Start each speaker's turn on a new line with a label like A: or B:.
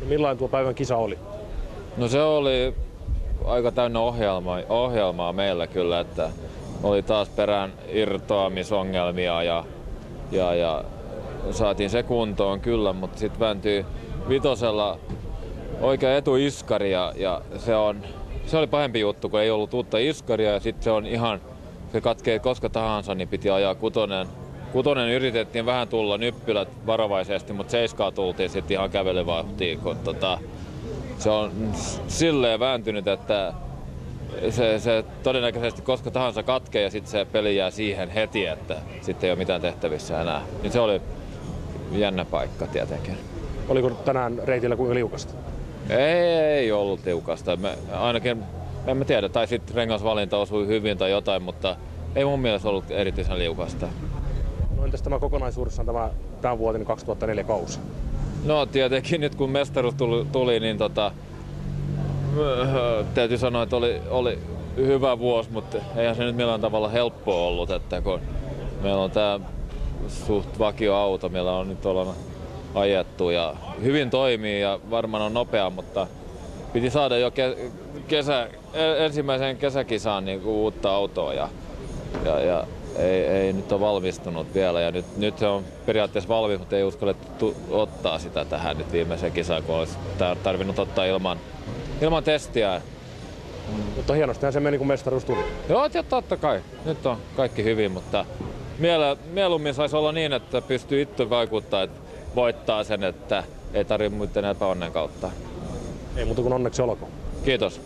A: No millainen tuo päivän kisa oli?
B: No se oli aika täynnä ohjelmaa meillä kyllä, että oli taas perään irtoamisongelmia ja saatiin se kuntoon kyllä, mutta sitten vääntyi vitosella oikea etuiskari ja se oli pahempi juttu, kun ei ollut uutta iskaria ja sitten se katkee koska tahansa, niin piti ajaa kutonen yritettiin vähän tulla nyppylät varovaisesti, mutta seiskaa tultiin sitten ihan kävelyvauhtiin, kun se on silleen vääntynyt, että se todennäköisesti koska tahansa katkee ja sitten se peli jää siihen heti, että sitten ei ole mitään tehtävissä enää. Niin se oli jännä paikka tietenkin.
A: Oliko tänään reitillä kuinka liukasta?
B: Ei ollut liukasta. Ainakin, en mä tiedä, tai sitten rengasvalinta osui hyvin tai jotain, mutta ei mun mielestä ollut erityisen liukasta.
A: No entäs tämä kokonaisuudessaan tämän vuoden 2004 kausi?
B: No tietenkin nyt kun mestaruus tuli niin täytyy sanoa, että oli hyvä vuosi, mutta eihän se nyt millään tavalla helppoa ollut, että kun meillä on tää suht vakioauto, meillä on nyt ollaan ajettu ja hyvin toimii ja varmaan on nopea, mutta piti saada jo ensimmäiseen kesäkisaan niin uutta autoa ja ei nyt ole valmistunut vielä ja nyt se on periaatteessa valmis, mutta ei uskallettu ottaa sitä tähän nyt viimeiseen kisaan, kun olisi tarvinnut ottaa ilman testiä.
A: Mutta hienostihan se meni, kun mestaruus tuli.
B: Joo, totta kai. Nyt on kaikki hyvin, mutta mieluummin saisi olla niin, että pystyy itse vaikuttaa, että voittaa sen, että ei tarvitse muiden epäonnen kautta.
A: Ei muuta kuin onneksi olkoon.
B: Kiitos.